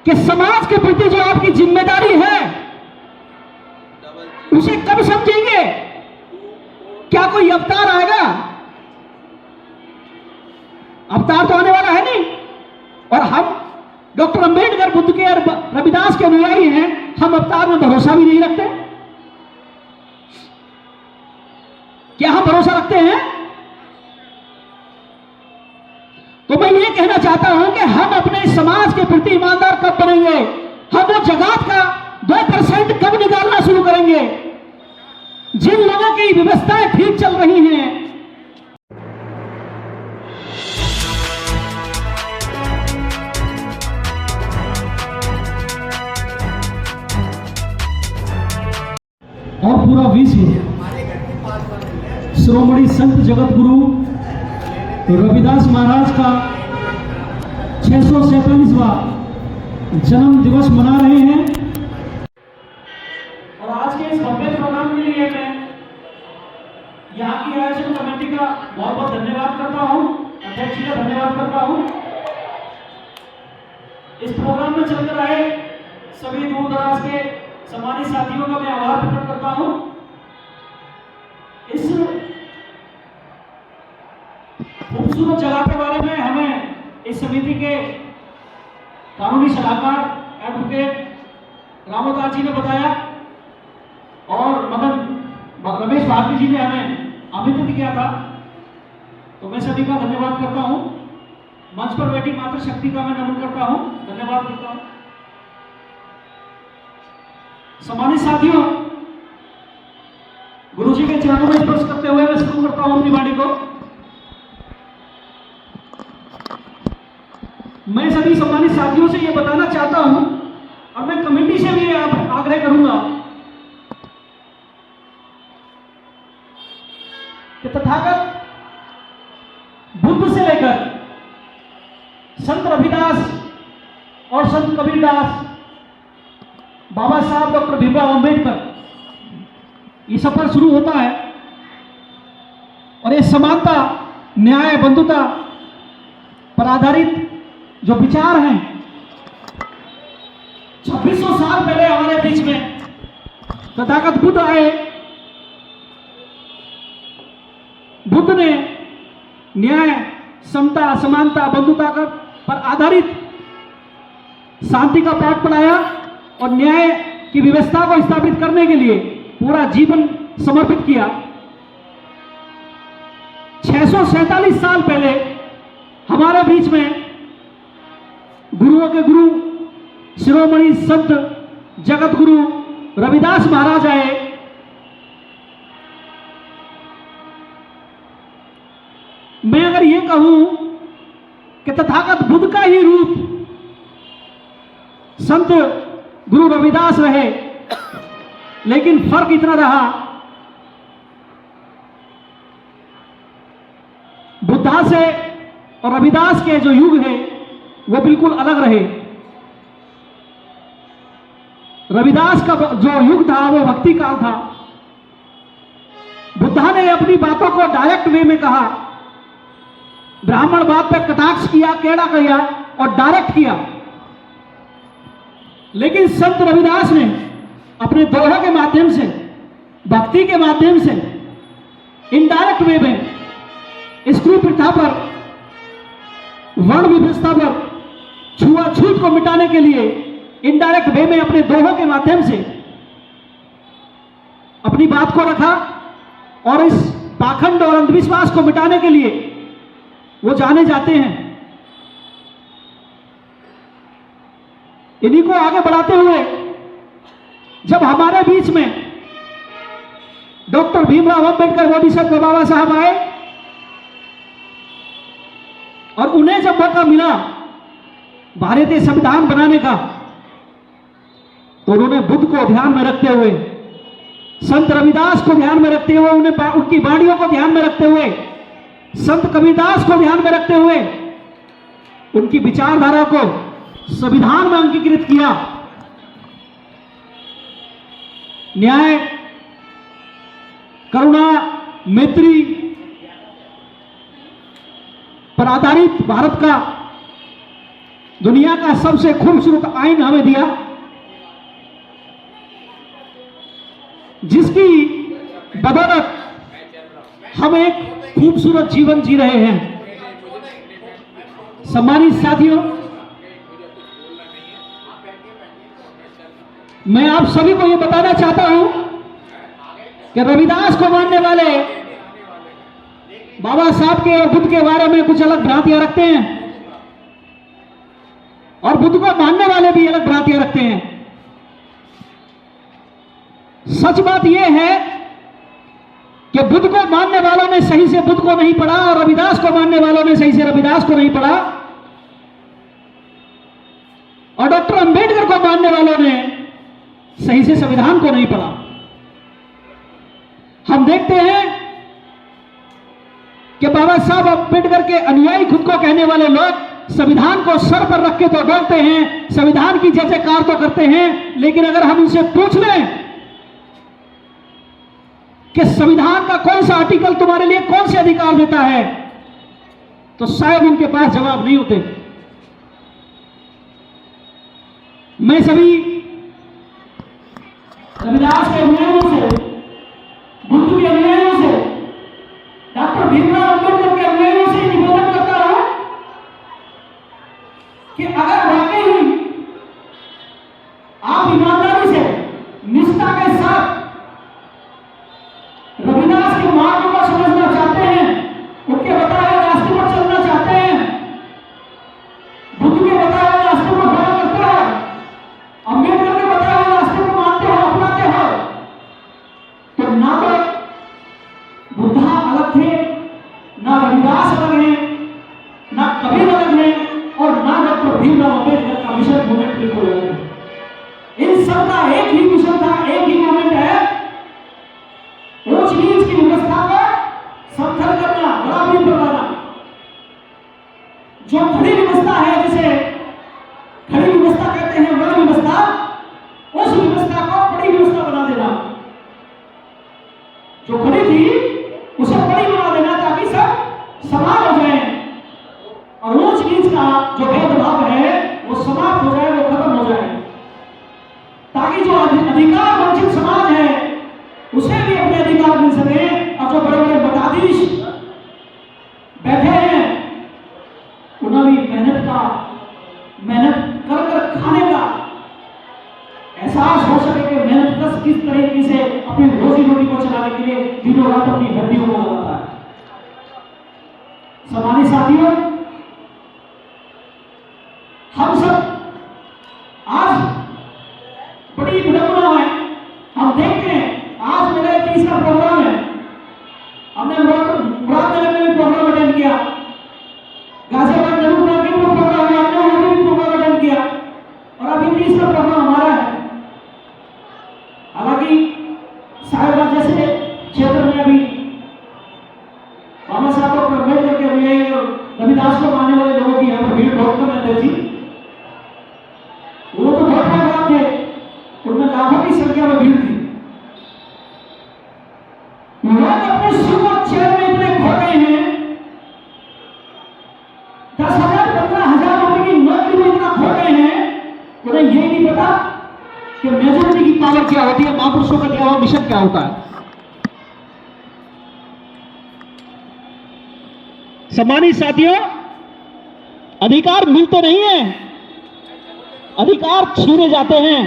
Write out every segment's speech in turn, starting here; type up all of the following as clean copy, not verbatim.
कि समाज के प्रति जो आपकी जिम्मेदारी है उसे कब समझेंगे? क्या कोई अवतार आएगा? अवतार तो आने वाला है नहीं। और हम डॉक्टर अंबेडकर, बुद्ध के और रविदास के अनुयायी हैं, हम अवतार में भरोसा भी नहीं रखते। क्या हम भरोसा रखते हैं? तो मैं ये कहना चाहता हूं कि हम अपने समाज के प्रति ईमानदार कब बनेंगे? हम वो जगात का 2% कब निकालना शुरू करेंगे? जिन लोगों की व्यवस्थाएं ठीक चल रही हैं, और पूरा विश्व श्रोमणी संत जगत गुरु रविदास महाराज का 647वां जन्म दिवस मना रहे हैं। और आज के इस भव्य प्रोग्राम के लिए मैं यहाँ की आयोजन कमेटी का बहुत बहुत धन्यवाद करता हूँ, अध्यक्ष जी का धन्यवाद करता हूँ। इस प्रोग्राम में चलकर आए सभी दूर दराज के सम्मानित साथियों का मैं आभार प्रकट करता हूँ। इस खूबसूरत जगह के बारे में हमें इस समिति के कानूनी सलाहकार एडवोकेट रामोदास जी ने बताया और रमेश भारती जी ने हमें आमंत्रित किया था। तो मैं सभी का धन्यवाद करता हूं। मंच पर बैठी मातृशक्ति का मैं नमन करता हूं, धन्यवाद करता हूं। सम्मानित साथियों, गुरु जी के चरणों में स्पर्श करते हुए मैं शुरू करता हूं अपनी वाणी को। मैं सभी सम्मानित साथियों से यह बताना चाहता हूं और मैं कमेटी से भी आग्रह करूंगा कि तथागत बुद्ध से लेकर संत रविदास और संत कबीरदास, बाबा साहब डॉक्टर भीमराव अंबेडकर, ये सफर शुरू होता है और ये समानता, न्याय, बंधुता पर आधारित जो विचार हैं 2600 साल पहले हमारे बीच में तथागत बुद्ध आए। बुद्ध ने न्याय, समता, समानता, बंधुता पर आधारित शांति का पाठ पढ़ाया और न्याय की व्यवस्था को स्थापित करने के लिए पूरा जीवन समर्पित किया। 647 साल पहले हमारे बीच में गुरुओं के गुरु शिरोमणि संत जगत गुरु रविदास महाराज आए। मैं अगर ये कहूं कि तथागत बुद्ध का ही रूप संत गुरु रविदास रहे, लेकिन फर्क इतना रहा, बुद्धा से और रविदास के जो युग है वो बिल्कुल अलग रहे। रविदास का जो युग था वो भक्ति काल था। बुद्धा ने अपनी बातों को डायरेक्ट वे में कहा, ब्राह्मण बात पे कटाक्ष किया, केड़ा किया और डायरेक्ट किया। लेकिन संत रविदास ने अपने दोहों के माध्यम से, भक्ति के माध्यम से, इनडायरेक्ट वे में स्त्री प्रथा पर, वर्ण विवशता पर, छुआछूत को मिटाने के लिए इनडायरेक्ट वे में अपने दोहों के माध्यम से अपनी बात को रखा और इस पाखंड और अंधविश्वास को मिटाने के लिए वो जाने जाते हैं। इन्हीं को आगे बढ़ाते हुए जब हमारे बीच में डॉक्टर भीमराव अंबेडकर बोधिसत्व बाबा साहब आए और उन्हें जब मौका मिला भारतीय संविधान बनाने का, तो उन्होंने बुद्ध को ध्यान में रखते हुए, संत रविदास को ध्यान में रखते हुए, उन्हें उनकी वाणियों को ध्यान में रखते हुए, संत कबीरदास को ध्यान में रखते हुए उनकी विचारधारा को संविधान में अंगीकृत किया। न्याय, करुणा, मैत्री पर आधारित भारत का दुनिया का सबसे खूबसूरत आइन हमें दिया, जिसकी बदौलत हम एक खूबसूरत जीवन जी रहे हैं। सम्मानित साथियों, मैं आप सभी को यह बताना चाहता हूं कि रविदास को मानने वाले बाबा साहब के और बुद्ध के बारे में कुछ अलग भ्रांतियां रखते हैं, और बुद्ध को मानने वाले भी अलग भ्रांतियां रखते हैं। सच बात यह है कि बुद्ध को मानने वालों ने सही से बुद्ध को नहीं पढ़ा, और रविदास को मानने वालों ने सही से रविदास को नहीं पढ़ा, और डॉक्टर अंबेडकर को मानने वालों ने सही से संविधान को नहीं पढ़ा। हम देखते हैं कि बाबा साहब अंबेडकर के अनुयायी खुद को कहने वाले लोग संविधान को सर पर रख के तो बोलते हैं, संविधान की जय जयकार तो करते हैं, लेकिन अगर हम उनसे पूछ लें कि संविधान का कौन सा आर्टिकल तुम्हारे लिए कौन से अधिकार देता है, तो शायद उनके पास जवाब नहीं होते। मैं सभी रविदास के अनुयायियों से, बुद्ध के अनुयायियों से, डॉक्टर भीमराव अंबेडकर के अनुयायियों से निवेदन करता हूं कि अगर वाकई आप ईमानदारी से, निष्ठा के साथ रविदास के मार्ग को समझना चाहते हैं, उनके बताए हुए रास्ते पर चलना चाहते हैं, बुद्ध के बताए हुए रास्ते को फॉलो करते हो, अंबेडकर के बताए हुए रास्ते को मानते हो, अपनाते हो, तो ना तो बुद्धा अलग थे, ना रविदास अलग है, ना कबीर अलग है, और ना डॉक्टर भीमराव अम्बेडकर का मिशन मूवमेंट बिल्कुल अलग है। इन सबका एक ही मिशन था, एक ही मूवमेंट है, ऊंच नीच की व्यवस्था को समथल करना, बराबरी पर लाना। जो खड़ी व्यवस्था है, जिसे खड़ी व्यवस्था कहते हैं, वह व्यवस्था, उस व्यवस्था को बड़ी व्यवस्था बना देना। जो खड़ी थी उसे बड़ी बना देना, ताकि सब समान हो जाए, और ऊंच नीच का जो भेदभाव है वो समाप्त हो जाए, वो खत्म हो जाए, ताकि जो अधिकार वंचित समाज है उसे भी अपने अधिकार मिल सके। और जो बड़े बड़े मताधीश बैठे हैं, उन्हें भी मेहनत कर कर खाने का एहसास हो सके कि मेहनत कस किस तरीके से अपनी रोजी रोटी को चलाने के लिए दिनों रात अपनी हड्डियों को लगाता है। सम्मानित साथियों, हम सब आज बड़ी विडंबना है, हम देखते हैं आज मेरा 30वां प्रोग्राम है, हमने मुरादनगर में भी प्रोग्राम अटेंड किया, गाजियाबाद नरूपुर में भी प्रोग्राम है, हमने वहां भी प्रोग्राम अटेंड किया, और अभी 30वां प्रोग्राम हमारा है। हालांकि साहिबाबाद जैसे क्षेत्र में अभी बाबा साहब को अम्बेडकर के अनुयायी और रविदास को मानने वाले लोगों की यहाँ पर भीड़ बहुत कम रहती थी। वो तो बहुत बात थे, उनमें लाखों की संख्या में भीड़ थी। लोग अपने सुख और चैन में इतने खो गए हैं, 10,000 15,000 रुपए की नौकरी में इतना खो गए हैं, उन्हें यही नहीं पता कि मेजोरिटी की पावर क्या होती है, महापुरुषों का दिया हुआ मिशन क्या होता है। सम्मानित साथियों, अधिकार मिलते नहीं है, अधिकार छीने जाते हैं,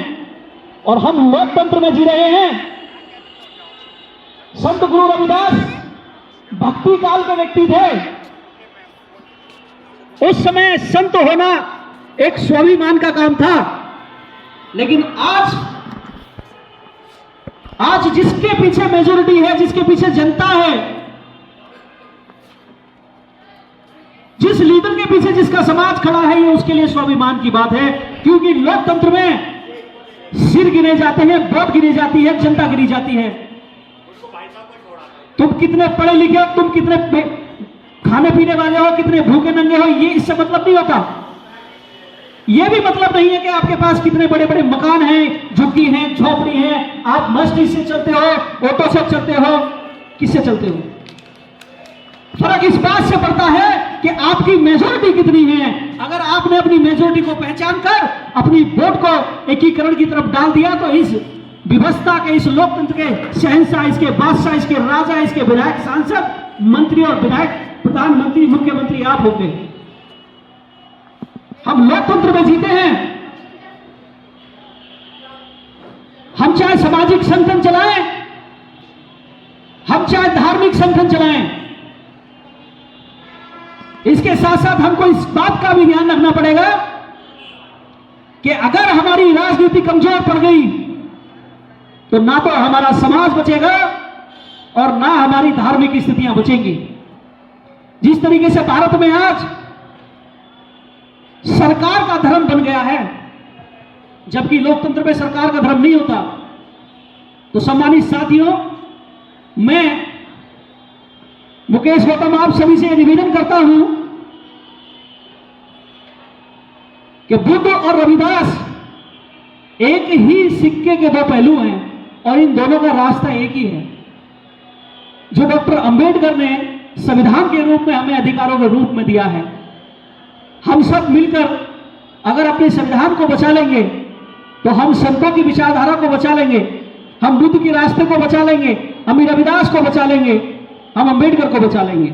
और हम लोकतंत्र में जी रहे हैं। संत गुरु रविदास भक्ति काल के व्यक्ति थे। उस समय संत होना एक स्वाभिमान का काम था, लेकिन आज जिसके पीछे मेजोरिटी है, जिसके पीछे जनता है, जिस लीडर के पीछे जिसका समाज खड़ा है, ये उसके लिए स्वाभिमान की बात है। क्योंकि लोकतंत्र में सिर गिने जाते हैं, वोट गिनी जाती है, जनता गिनी जाती है। तुम कितने पढ़े लिखे हो, तुम कितने खाने पीने वाले हो, कितने भूखे नंगे हो, ये इससे मतलब नहीं होता। ये भी मतलब नहीं है कि आपके पास कितने बड़े बड़े मकान हैं, झुग्गी हैं, झोपड़ी हैं, आप मर्सिडीज से चलते हो, ऑटो से चलते हो, किससे चलते हो। फर्क इस बात से पड़ता है कि आपकी मेजोरिटी कितनी है। अगर आपने अपनी मेजोरिटी को पहचान कर अपनी वोट को एकीकरण की तरफ डाल दिया तो इस व्यवस्था के, इस लोकतंत्र के शहंशाह, इसके बादशाह, इसके राजा, इसके विधायक, सांसद, मंत्री और विधायक, प्रधानमंत्री, मुख्यमंत्री आप होते हैं। हम लोकतंत्र में जीते हैं। हम चाहे सामाजिक संगठन चलाएं, हम चाहे धार्मिक संगठन चलाएं, इसके साथ साथ हमको इस बात का भी ध्यान रखना पड़ेगा कि अगर हमारी राजनीति कमजोर पड़ गई तो ना तो हमारा समाज बचेगा और ना हमारी धार्मिक स्थितियां बचेंगी। जिस तरीके से भारत में आज सरकार का धर्म बन गया है, जबकि लोकतंत्र में सरकार का धर्म नहीं होता, तो सम्मानित साथियों, मैं मुकेश गौतम आप सभी से निवेदन करता हूं कि बुद्ध और रविदास एक ही सिक्के के दो पहलू हैं और इन दोनों का रास्ता एक ही है। जो डॉक्टर अंबेडकर ने संविधान के रूप में हमें अधिकारों के रूप में दिया है, हम सब मिलकर अगर अपने संविधान को बचा लेंगे तो हम संतों की विचारधारा को बचा लेंगे, हम बुद्ध के रास्ते को बचा लेंगे, हम रविदास को बचा लेंगे, हम अंबेडकर को बचा लेंगे।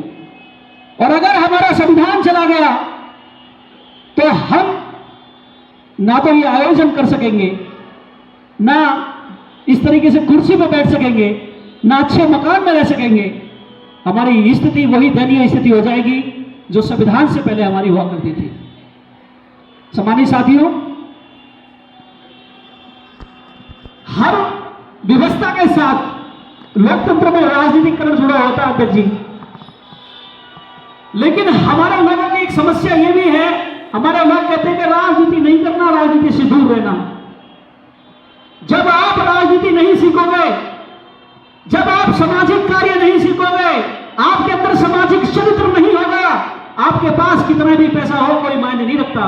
और अगर हमारा संविधान चला गया तो हम ना तो ये आयोजन कर सकेंगे, ना इस तरीके से कुर्सी पर बैठ सकेंगे, ना अच्छे मकान में रह सकेंगे। हमारी स्थिति वही दयनीय स्थिति हो जाएगी जो संविधान से पहले हमारी हुआ करती थी। सम्मानित साथियों, हर व्यवस्था के साथ लोकतंत्र में राजनीतिकरण जुड़ा होता है अध्यक्ष जी, लेकिन हमारे लोगों की एक समस्या यह भी है, हमारे लोग कहते हैं कि राजनीति नहीं करना, राजनीति से दूर रहना। जब आप राजनीति नहीं सीखोगे, जब आप सामाजिक कार्य नहीं सीखोगे, आपके अंदर सामाजिक चरित्र नहीं होगा, आपके पास कितना भी पैसा हो कोई मायने नहीं रखता।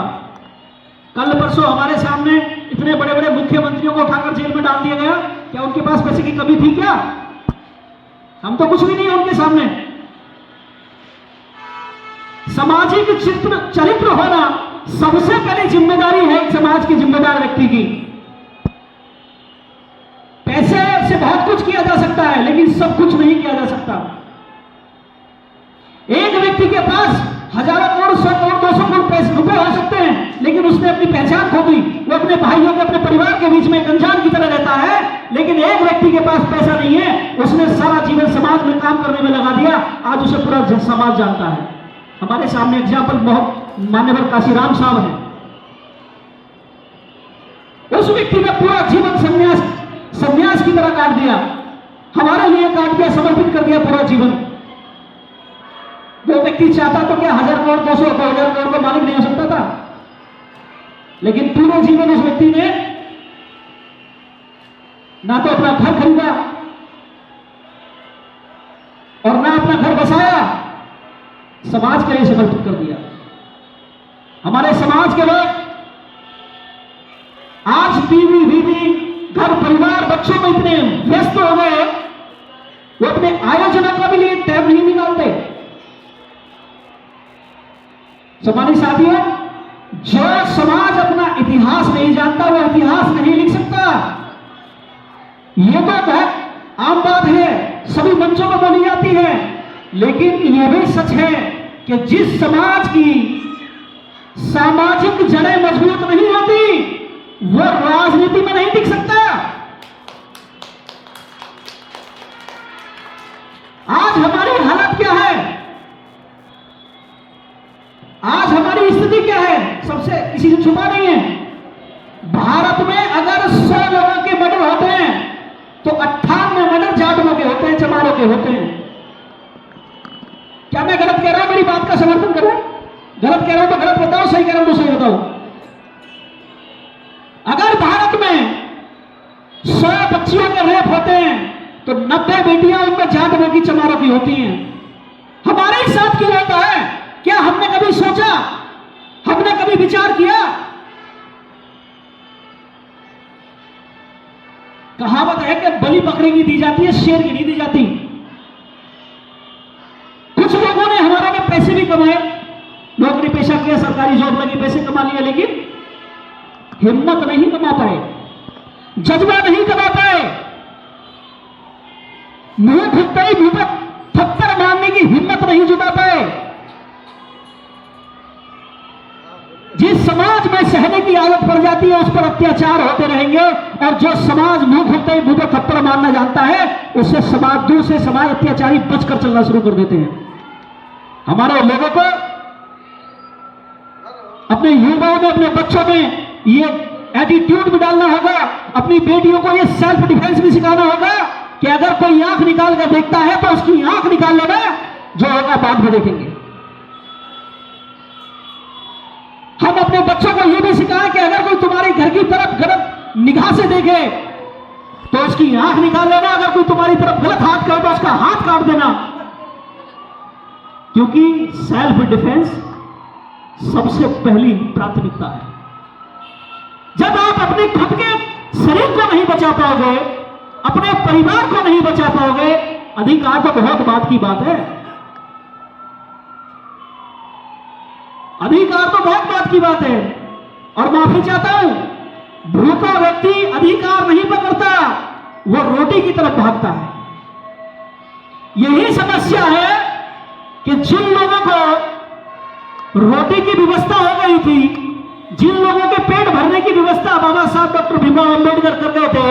कल परसों हमारे सामने इतने बड़े बड़े मुख्यमंत्रियों को उठाकर जेल में डाल दिया गया, क्या उनके पास पैसे की कमी थी क्या? हम तो कुछ भी नहीं है उनके सामने। सामाजिक चरित्र होना सबसे पहले जिम्मेदारी है एक समाज के जिम्मेदार व्यक्ति की। पैसे से बहुत कुछ किया जा सकता है, लेकिन सब कुछ नहीं किया जा सकता। एक व्यक्ति के पास हजारों करोड़, 100 करोड़, 200 करोड़ रुपए हो सकते हैं, लेकिन उसने अपनी पहचान खो दी। वो अपने भाइयों के, अपने परिवार के बीच में एक अनजान की तरह रहता है। लेकिन एक व्यक्ति के पास पैसा नहीं है, उसने सारा जीवन समाज में काम करने में लगा दिया, आज उसे पूरा समाज जानता है। हमारे सामने एग्जाम्पल बहुत मान्यवर काशीराम साहब है। उस व्यक्ति ने पूरा जीवन संन्यास की तरह काट दिया, हमारे लिए काट दिया, समर्पित कर दिया पूरा जीवन। वो व्यक्ति चाहता तो क्या 1000 करोड़, 200, 2000 करोड़ का मालिक नहीं हो सकता था, लेकिन पूरे जीवन उस व्यक्ति ने ना तो अपना घर खरीदा और ना अपना घर बसाया, समाज के लिए समर्पित कर दिया। हमारे समाज के लोग आज टीवी, बीवी, घर, परिवार, बच्चों में इतने व्यस्त हो गए, वो अपने आयोजनों का भी लिए टाइम नहीं निकालते। सम्मानित साथियों, जो समाज अपना इतिहास नहीं जानता वो इतिहास नहीं लिख सकता। यह तो बहुत आम बात है, सभी मंचों पर बोली जाती है, लेकिन यह भी सच है कि जिस समाज की सामाजिक जड़ें मजबूत नहीं होती वो राजनीति में नहीं टिक सकता। आज हमारी हालत क्या है, आज हमारी स्थिति क्या है, सबसे किसी से छुपा नहीं है। भारत में अगर 100 लोगों के मर्डर होते हैं तो 98 मर्डर जाटों के होते हैं, चमारों के होते हैं। क्या मैं गलत कह रहा हूं? मेरी बात का समर्थन करो। गलत कह रहा हूं तो गलत बताओ, सही कह रहा हूं तो सही बताओ। अगर भारत में 100 बच्चियों के रेप होते हैं तो 90 बेटियां उनमें जाटों की, चमारों की होती हैं। हमारे साथ क्यों होता है? क्या हमने कभी सोचा, हमने कभी विचार किया? कहावत है कि बलि बकरे की दी जाती है, शेर की नहीं दी जाती। कुछ लोगों ने हमारे में पैसे भी कमाए, नौकरी पेशा किया, सरकारी जॉब लगी, पैसे कमा लिया, लेकिन हिम्मत नहीं कमा पाए, जज्बा नहीं कमा पाए, मुंह खुलते ही मुंह पर थप्पड़ मारने की हिम्मत नहीं जुटा पाए। जिस समाज में सहने की आदत पड़ जाती है उस पर अत्याचार होते रहेंगे, और जो समाज मुंह खुलते ही मुंह पर थप्पड़ मारना जानता है उससे समाज, दूसरे समाज अत्याचारी बचकर चलना शुरू कर देते हैं। हमारे लोगों को अपने युवाओं में, अपने बच्चों में ये एटीट्यूड भी डालना होगा, अपनी बेटियों को ये सेल्फ डिफेंस भी सिखाना होगा कि अगर कोई आंख निकाल कर देखता है तो उसकी आंख निकाल लेना, जो होगा बाद में देखेंगे। हम अपने बच्चों को यह भी सिखाएं कि अगर कोई तुम्हारे घर की तरफ गलत निगाह से देखे तो उसकी आंख निकाल लेना, अगर कोई तुम्हारी तरफ गलत हाथ करे तो उसका हाथ काट देना, क्योंकि सेल्फ डिफेंस सबसे पहली प्राथमिकता है। जब आप अपने खुद के शरीर को नहीं बचा पाओगे, अपने परिवार को नहीं बचा पाओगे, अधिकार तो बहुत बात की बात है, अधिकार तो बहुत बात की बात है। और माफी चाहता हूं, भूखा व्यक्ति अधिकार नहीं पकड़ता, वो रोटी की तरफ भागता है। यही समस्या है कि जिन लोगों को रोटी की व्यवस्था हो गई थी, जिन लोगों के पेट भरने की व्यवस्था बाबा साहब डॉक्टर भीमराव अंबेडकर कर गए थे,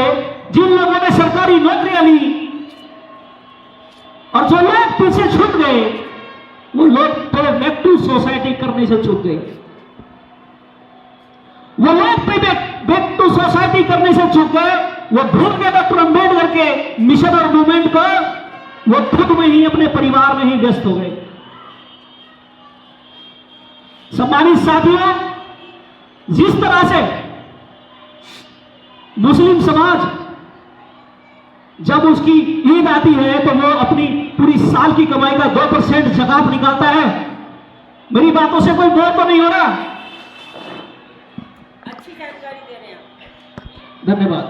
जिन लोगों ने सरकारी नौकरियां ली, और जो लोग पीछे छूट गए, वो लोग प्रोडक्टिव सोसाइटी करने से चूक गए, वो लोग बैक टू सोसाइटी करने से चूक गए। वो भूल गए डॉक्टर अंबेडकर के मिशन और मूवमेंट को, वो खुद में ही, अपने परिवार में ही व्यस्त हो गए। सम्मानित साथियों, जिस तरह से मुस्लिम समाज जब उसकी ईद आती है तो वो अपनी पूरी साल की कमाई का 2% ज़कात निकालता है। मेरी बातों से कोई बोर तो नहीं हो रहा? अच्छी जानकारी दे रहे हैं, धन्यवाद।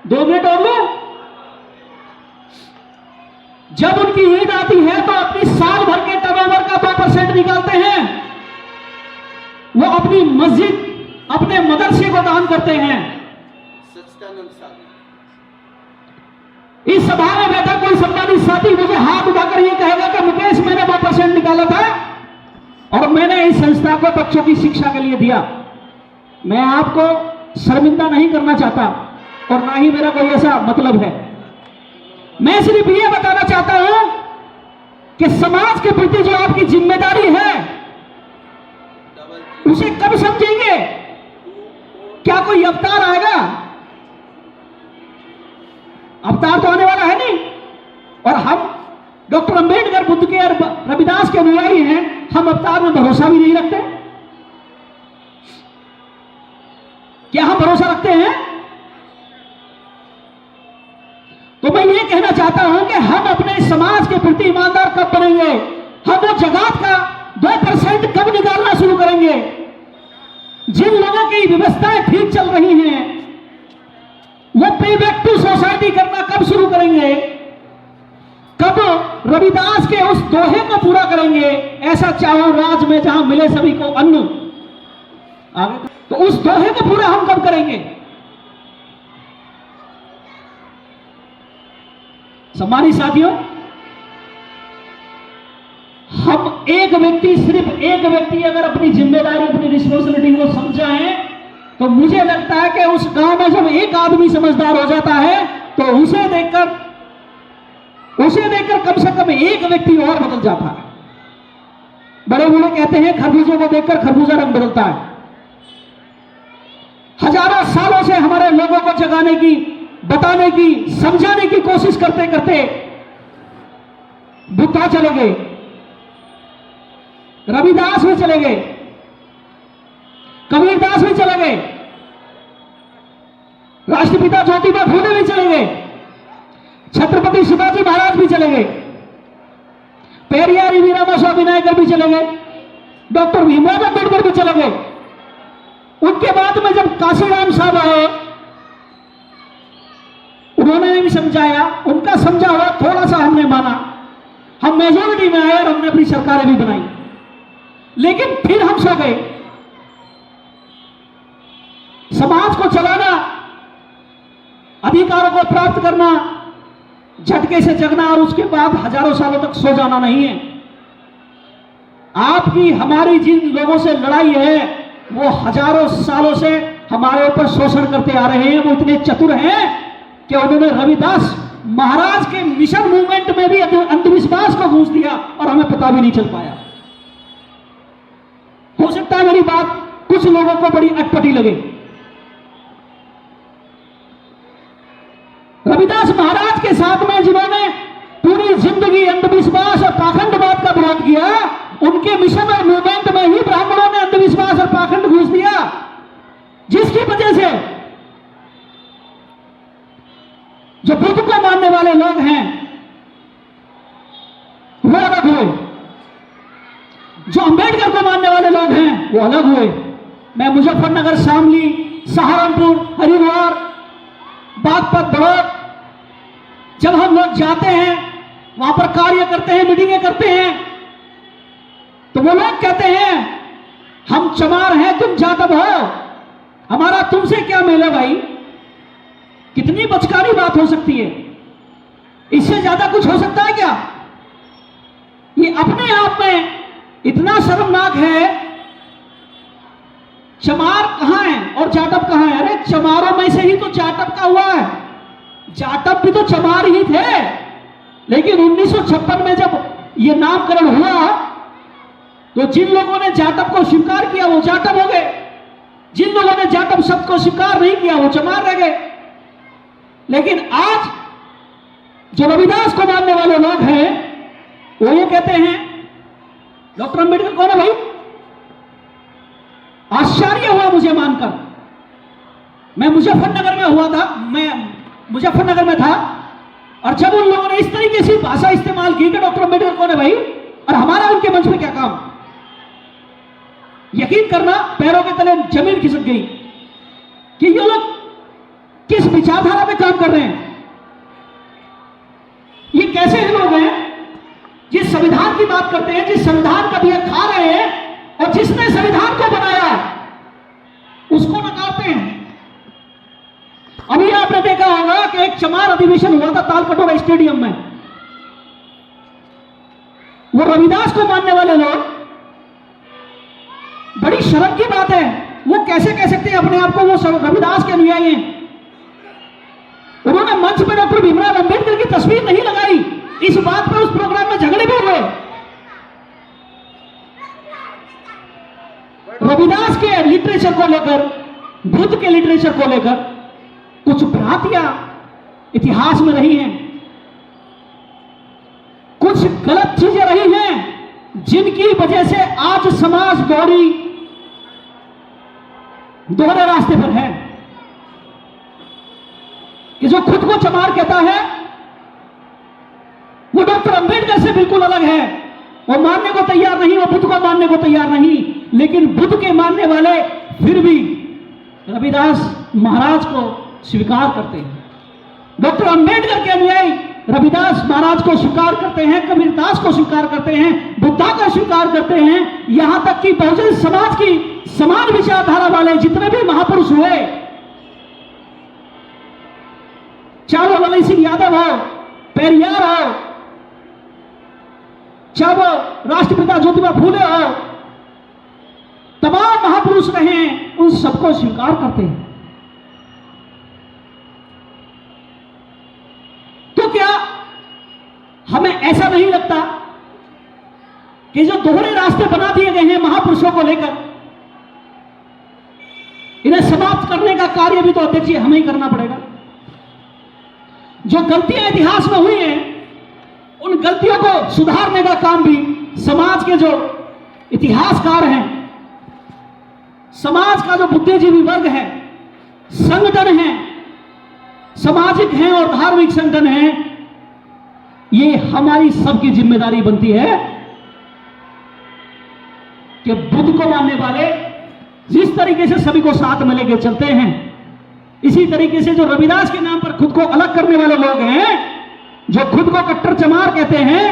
2 मिनट और लो। जब उनकी ईद आती है तो अपनी साल भर के टर्नओवर का 2% निकालते हैं, वो अपनी मस्जिद, अपने मदरसे को दान करते हैं। इस सभा में बैठा कोई सम्मानित साथी मुझे हाथ उठाकर यह कहेगा कि मुकेश, मैंने 2% निकाला था और मैंने इस संस्था को बच्चों की शिक्षा के लिए दिया। मैं आपको शर्मिंदा नहीं करना चाहता और ना ही मेरा कोई ऐसा मतलब है। मैं सिर्फ यह बताना चाहता हूं कि समाज के प्रति जो आपकी जिम्मेदारी है उसे कब समझेंगे? क्या कोई अवतार आएगा? अवतार तो आने वाला है नहीं। और हम डॉक्टर अंबेडकर, बुद्ध के और रविदास के अनुयायी हैं, हम अवतार में भरोसा भी नहीं रखते। क्या हम भरोसा रखते हैं? तो मैं ये कहना चाहता हूं कि हम अपने समाज के प्रति ईमानदार कब बनेंगे? हम वो ज़कात का 2% कब निकालना शुरू करेंगे? जिन लोगों की व्यवस्थाएं ठीक चल रही हैं वो पे बैक टू सोसाइटी करना कब शुरू करेंगे? कब रविदास के उस दोहे को पूरा करेंगे, ऐसा चाहो राज में जहां मिले सभी को अन्न? आगे तो उस दोहे को पूरा हम कब करेंगे? सम्मानित साथियों, हम एक व्यक्ति, सिर्फ एक व्यक्ति अगर अपनी जिम्मेदारी, अपनी रिस्पॉन्सिबिलिटी को समझाएं तो मुझे लगता है कि उस गांव में जब एक आदमी समझदार हो जाता है तो उसे देखकर कम से कम एक व्यक्ति और बदल जाता है। बड़े बूढ़े कहते हैं खरबूजे को देखकर खरबूजा रंग बदलता है। हजारों सालों से हमारे लोगों को जगाने की, बताने की, समझाने की कोशिश करते करते बुद्धा चले गए, रविदास भी चले गए, कबीरदास भी चले गए, राष्ट्रपिता ज्योतिबा फूले भी चले गए, छत्रपति शिवाजी महाराज भी चले गए, पेरियार वीरामा स्वामी नायकर भी चले गए, डॉक्टर भीमराव अंबेडकर भी चले गए। उनके बाद में जब काशीराम साहब आए, उन्होंने भी समझाया, उनका समझा हुआ थोड़ा सा हमने माना, हम मेजोरिटी में आए और हमने अपनी सरकारें भी बनाई। लेकिन फिर हम सो गए। समाज को चलाना, अधिकारों को प्राप्त करना, झटके से जगना और उसके बाद हजारों सालों तक सो जाना नहीं है। आपकी हमारी जिन लोगों से लड़ाई है वो हजारों सालों से हमारे ऊपर शोषण करते आ रहे हैं। वो इतने चतुर हैं कि उन्होंने रविदास महाराज के मिशन मूवमेंट में भी अंधविश्वास को घूस दिया और हमें पता भी नहीं चल पाया। हो सकता है मेरी बात कुछ लोगों को बड़ी अटपटी लगे। रविदास महाराज के साथ में जिन्होंने पूरी जिंदगी अंधविश्वास और पाखंडवाद का विरोध किया, उनके मिशन और मूवमेंट में ही ब्राह्मणों ने अंधविश्वास और पाखंड घुस दिया, जिसकी वजह से जो बुद्ध को मानने वाले लोग हैं वो अलग हुए, जो अंबेडकर को मानने वाले लोग हैं वो अलग हुए। मैं मुजफ्फरनगर, शामली, सहारनपुर, हरिद्वार, बागपत, बड़ौद जब हम लोग जाते हैं, वहां पर कार्य करते हैं, मीटिंगें करते हैं, तो वो लोग कहते हैं हम चमार हैं, तुम जाटव हो, हमारा तुमसे क्या मेल है भाई। कितनी बचकानी बात हो सकती है, इससे ज्यादा कुछ हो सकता है क्या? ये अपने आप में इतना शर्मनाक है। चमार कहां है और जाटव कहां है? अरे चमारों में से ही तो जाटव का हुआ है, जाटव भी तो चमार ही थे। लेकिन 1956 में जब ये नामकरण हुआ तो जिन लोगों ने जाटव को स्वीकार किया वो जाटव हो गए, जिन लोगों ने जाटव शब्द को स्वीकार नहीं किया वो चमार रह गए। लेकिन आज जो रविदास को मानने वाले लोग हैं वो ये कहते हैं डॉक्टर अंबेडकर कौन है भाई? आश्चर्य हुआ मुझे मानकर। मैं मुजफ्फरनगर में हुआ था, मैं मुजफ्फरनगर में था, और जब उन लोगों ने इस तरीके से भाषा इस्तेमाल की कि डॉक्टर अंबेडकर कौन है भाई, और हमारा उनके मंच में क्या काम, यकीन करना पैरों के तले जमीन खिसक गई कि ये लोग किस विचारधारा में काम कर रहे हैं। ये कैसे लोग हैं जिस संविधान की बात करते हैं, जिस संविधान का दिया खा रहे हैं, और जिसने संविधान को बनाया उसको नकारते हैं। अभी आपने देखा होगा कि एक चमार अधिवेशन हुआ था तालकटोरा स्टेडियम में। वो रविदास को मानने वाले लोग, बड़ी शर्म की बात है, वो कैसे कह सकते हैं अपने आप को वो रविदास के अनुयायी हैं। उन्होंने मंच पर डॉक्टर भीमराव अंबेडकर की तस्वीर नहीं लगाई। इस बात पर उस प्रोग्राम में झगड़े भी हुए। रविदास के लिटरेचर को लेकर, बुद्ध के लिटरेचर को लेकर कुछ भ्रांतियां इतिहास में रही हैं, कुछ गलत चीजें रही हैं, जिनकी वजह से आज समाज दोहरे रास्ते पर है। कि जो खुद को चमार कहता है वो डॉक्टर अंबेडकर से बिल्कुल अलग है, वो मानने को तैयार नहीं, वो बुद्ध को मानने को तैयार नहीं। लेकिन बुद्ध के मानने वाले फिर भी रविदास महाराज को स्वीकार करते हैं। डॉक्टर अंबेडकर के अनुयायी रविदास महाराज को स्वीकार करते हैं, कबीरदास को स्वीकार करते हैं, बुद्धा को स्वीकार करते हैं। यहां तक कि बहुजन समाज की समान विचारधारा वाले जितने भी महापुरुष हुए, चाहे वो ललित सिंह यादव हो, पेरियार हो, चाहे वो राष्ट्रपिता ज्योतिबा फूले हो, तमाम महापुरुष रहे, उन सबको स्वीकार करते हैं। तो क्या हमें ऐसा नहीं लगता कि जो दोहरे रास्ते बना दिए गए हैं महापुरुषों को लेकर, इन्हें समाप्त करने का कार्य भी तो अध्यक्ष जी हमें ही करना पड़ेगा। जो गलतियां इतिहास में हुई हैं उन गलतियों को सुधारने का काम भी समाज के जो इतिहासकार हैं, समाज का जो बुद्धिजीवी वर्ग है, संगठन है, सामाजिक हैं और धार्मिक संगठन हैं, ये हमारी सबकी जिम्मेदारी बनती है कि बुद्ध को मानने वाले जिस तरीके से सभी को साथ में लेकर चलते हैं, इसी तरीके से जो रविदास के नाम पर खुद को अलग करने वाले लोग हैं, जो खुद को कट्टर चमार कहते हैं,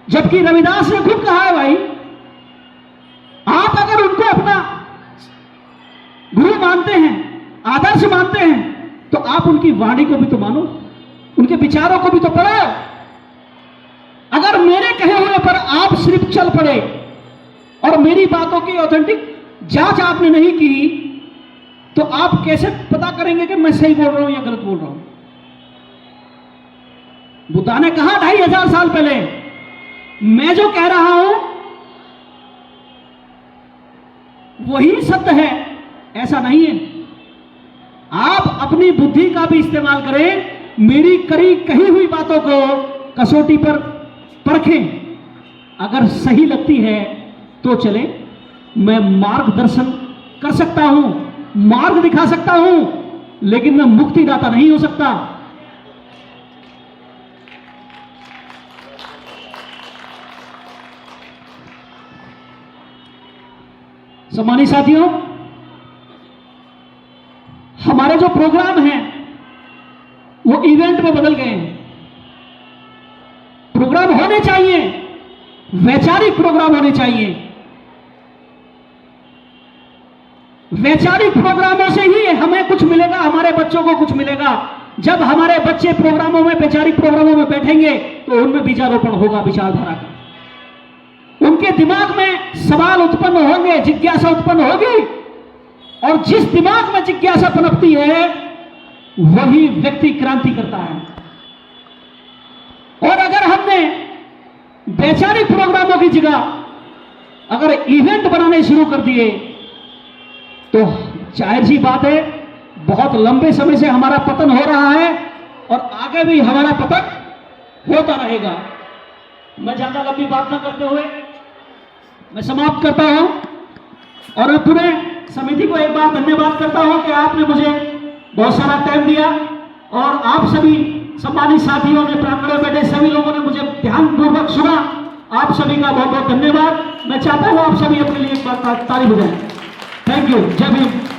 जबकि रविदास ने खुद कहा है भाई आप अगर उनको अपना गुरु मानते हैं, आदर्श मानते हैं, तो आप उनकी वाणी को भी तो मानो, उनके विचारों को भी तो पढ़ो। अगर मेरे कहे हुए पर आप सिर्फ चल पड़े और मेरी बातों की ऑथेंटिक जांच आपने नहीं की, तो आप कैसे पता करेंगे कि मैं सही बोल रहा हूं या गलत बोल रहा हूं? बुद्धा ने कहा 2500 साल पहले, मैं जो कह रहा हूं वही सत्य है, ऐसा नहीं है। आप अपनी बुद्धि का भी इस्तेमाल करें, मेरी कही हुई बातों को कसौटी पर परखें, अगर सही लगती है तो चले। मैं मार्गदर्शन कर सकता हूं, मार्ग दिखा सकता हूं, लेकिन मैं मुक्तिदाता नहीं हो सकता। सम्मानित साथियों, हमारे जो प्रोग्राम हैं वो इवेंट में बदल गए हैं। प्रोग्राम होने चाहिए, वैचारिक प्रोग्राम होने चाहिए। वैचारिक प्रोग्रामों से ही हमें कुछ मिलेगा, हमारे बच्चों को कुछ मिलेगा। जब हमारे बच्चे प्रोग्रामों में, वैचारिक प्रोग्रामों में बैठेंगे तो उनमें बीजारोपण होगा विचारधारा का, उनके दिमाग में सवाल उत्पन्न होंगे, जिज्ञासा उत्पन्न होगी, और जिस दिमाग में जिज्ञासा पनपती है वही व्यक्ति क्रांति करता है। और अगर हमने वैचारिक प्रोग्रामों की जगह अगर इवेंट बनाने शुरू कर दिए तो जाहिर सी बात है बहुत लंबे समय से हमारा पतन हो रहा है और आगे भी हमारा पतन होता रहेगा। मैं ज्यादा लंबी बात न करते हुए मैं समाप्त करता हूं और मैं पूरे समिति को एक बार धन्यवाद करता हूं कि आपने मुझे बहुत सारा टाइम दिया और आप सभी सम्मानित साथियों ने, प्रांगण में बैठे सभी लोगों ने मुझे ध्यानपूर्वक सुना। आप सभी का बहुत बहुत धन्यवाद। मैं चाहता हूं आप सभी अपने लिए एक बार ताली बजाएं। Thank you. जय भीम।